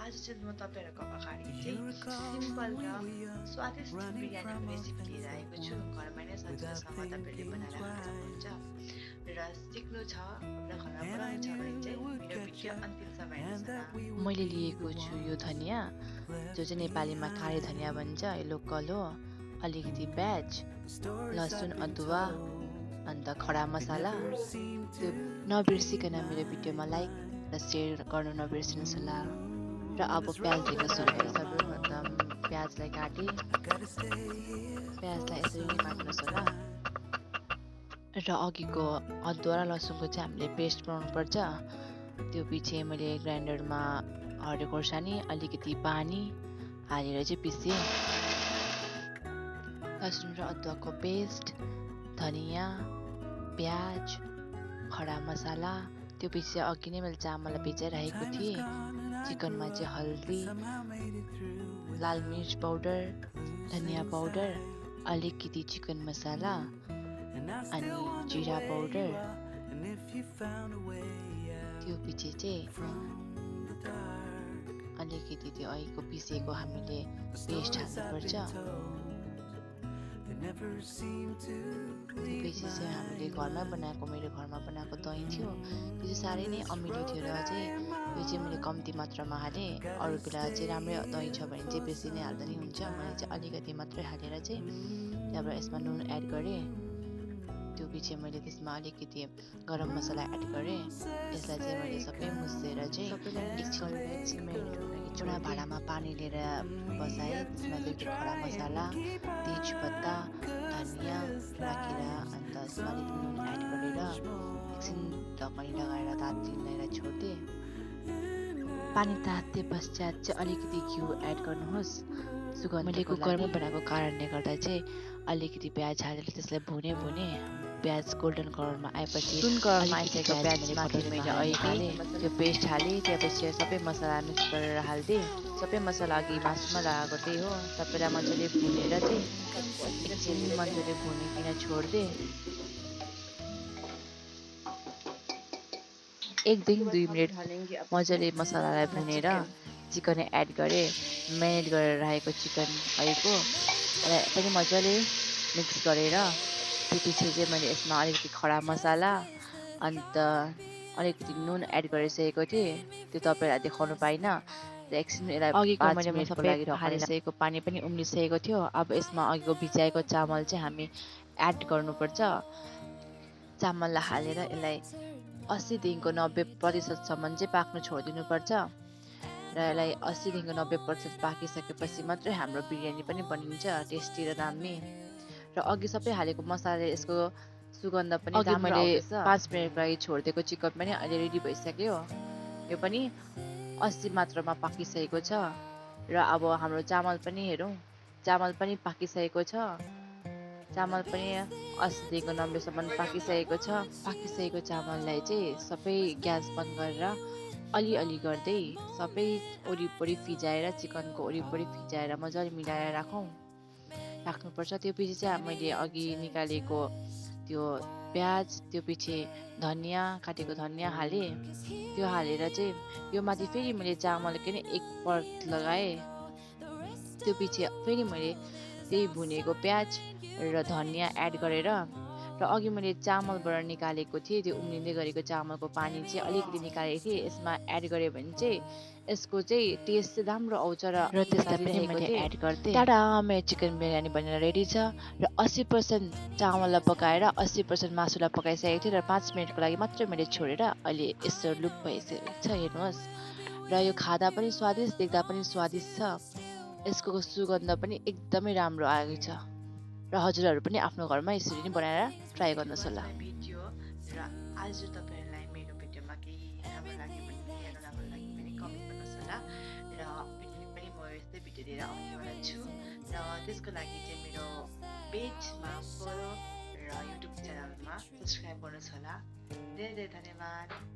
आज चाहिँ म तपाईँहरूको अगाडि चाहिँ सिम्पल र स्वादिष्ट बिरयानीको रेसिपी लिएर आएको छु। घरमा नै सजिलोसँग तपाईँहरूले बनाएर खान सक्नुहुन्छ र सिक्नु छ र घरमा बनाउनु छ भने चाहिँ मेरो भिडियो अन्तिमसम्म हेर्नुहोस् न। मैले लिएको छु यो धनियाँ, जो चाहिँ नेपालीमा काली धनियाँ भन्छ, यो कलो, अलिकति प्याज, लसुन, अदुवा, अन्त खडा मसाला। त्यो नबिर्सिकन मेरो भिडियोमा लाइक र सेयर गर्नु नबिर्सिनुहोस् होला। र अब प्याज लिन सुरु गरे सर्वप्रथम प्याजलाई काटेँ, प्याजलाई यसरी नै काट्नुहोस् होला। र अघिको अदुवा र लसुनको चाहिँ हामीले पेस्ट बनाउनु पर्छ। त्यो पछि मैले ग्राइन्डरमा हरियो खोर्सानी, अलिकति पानी हालेर चाहिँ पिसेँ। लसुन र अदुवाको पेस्ट, धनियाँ, प्याज, खडा मसाला। त्यो पछि अघि नै मैले चामल भिजाइराखेको थिएँ। चिकनमा चाहिँ हल्दी, लाल मिर्च पाउडर, धनियाँ पाउडर, अलिकति चिकन मसाला अनि जिरा पाउडर। त्यो पछि चाहिँ अलिकति त्यो अघिको पिसेको हामीले पेस्ट हाल्नुपर्छ। त्यसपछि चाहिँ हामीले घरमा बनाएको, मेरो घरमा बनाएको दही थियो, त्यो चाहिँ साह्रै नै अमिलो थियो र चाहिँ यो चाहिँ मैले कम्ती मात्रामा हालेँ। अरू बेला चाहिँ राम्रै दही छ भने चाहिँ बेसी नै हाल्दा नि हुन्छ। मैले चाहिँ अलिकति मात्रै हालेर चाहिँ त्यहाँबाट यसमा नुन एड गरेँ। त्यो पछि मैले त्यसमा अलिकति गरम मसला एड गरेँ। यसलाई चाहिँ मैले सबै मुसेर चाहिँ एकछिन एउटा भाँडामा पानी लिएर बसाएँ। त्यसमा चाहिँ खडा मसाला, तेजपत्ता, धनियाँ राखेर अन्त यसमा अलिकति नुन एड गरेर एकछिन ढकनी लगाएर तातिएर छोडिदिएँ। पानी ताते पश्चात चाहिँ अलिकति घिउ एड गर्नुहोस्। मैले कुकरमा बनाएको कारणले गर्दा चाहिँ अलिकति प्याज हालेर त्यसलाई भुने। प्याज गोल्डन कलरमा आएपछि आइसकेको प्याज माथि मैले हालेँ, त्यो पेस्ट हालेँ। त्यसपछि सबै मसला मिक्स गरेर हालिदिएँ। सबै मसला अघि मासुमा लगाएको त्यही हो। सबैलाई मजाले भुनेर चाहिँ एकछिन मजाले भुनिकन छोडिदिएँ। 1-2 मिनट मजाले मसलालाई भुनेर चिकन एड गरेँ। म्यारिनेट गरेर राखेको चिकन भएको पनि मजाले मिक्स गरेर त्यो पछि चाहिँ मैले यसमा अलिकति खडा मसाला अन्त अलिकति नुन एड गरिसकेको थिएँ। त्यो तपाईँलाई देखाउनु पाइनँ। एकछिन यसलाई अघिको मैले मिनटको लागि हालिसकेको पानी पनि उम्लिसकेको थियो। अब यसमा अघिको भिजाएको चामल चाहिँ हामी एड गर्नुपर्छ। चामललाई हालेर यसलाई 80देखिको 90% चाहिँ पाक्नु छोडिदिनुपर्छ। र यसलाई 80देखिको 90% पाकिसकेपछि मात्रै हाम्रो बिरयानी पनि बनिन्छ टेस्टी र दामी। र अघि सबै हालेको मसालाले यसको सुगन्ध पनि मैले 5 मिनटको लागि छोडिदिएको चिकन पनि अहिले रेडी भइसक्यो। यो पनि 80 मात्रामा पाकिसकेको छ। र अब हाम्रो चामल पनि हेरौँ, चामल पनि पाकिसकेको छ। चामल पनि 80देखिको 90सम्म पाकिसकेको छ। पाकिसकेको चामललाई चाहिँ सबै ग्यास बन्द गरेर अलि गर्दै सबै वरिपरि फिजाएर, चिकनको वरिपरि फिजाएर मजाले मिलाएर राख्नुपर्छ। त्यो पछि चाहिँ मैले अघि निकालेको त्यो प्याज, त्यो पछि धनियाँ, काटेको धनियाँ हालेँ। त्यो हालेर चाहिँ यो माथि फेरि मैले चामलको नै एक परत लगाएँ। त्यो पछि फेरि मैले त्यही भुनेको प्याज र धनियाँ एड गरेर र अघि मैले चामलबाट निकालेको थिएँ, त्यो उम्लिँदै गरेको चामलको पानी चाहिँ अलिकति निकालेको थिएँ। यसमा एड गऱ्यो भने चाहिँ यसको चाहिँ टेस्ट चाहिँ राम्रो आउँछ र त्यसलाई पनि मैले एड गर्दै। टाढा मेरो चिकन बिरयानी बनेर रेडी छ। र 80% चामललाई पकाएर 80% मासुलाई पकाइसकेको थिएँ र 5 मिनटको लागि मात्रै मैले छोडेर अहिले यस्तो लुक भइसकेको छ, हेर्नुहोस्। र यो खाँदा पनि स्वादिष्ट, देख्दा पनि स्वादिष्ट छ। यसको सुगन्ध पनि एकदमै राम्रो आएको छ। र हजुरहरू पनि आफ्नो घरमा यसरी नै बनाएर ट्राई गर्नुहोस् होला। भिडियो र आज तपाईँहरूलाई मेरो भिडियोमा केही राम्रो लाग्यो भने राम्रो लाग्यो भने कमेन्ट गर्नुहोस् होला। र पनि म यस्तै भिडियो लिएर आउनेवाला छु। र त्यसको लागि चाहिँ मेरो पेजमा फलो र युट्युब च्यानलमा सब्सक्राइब गर्नुहोस् होला। धेरै धन्यवाद।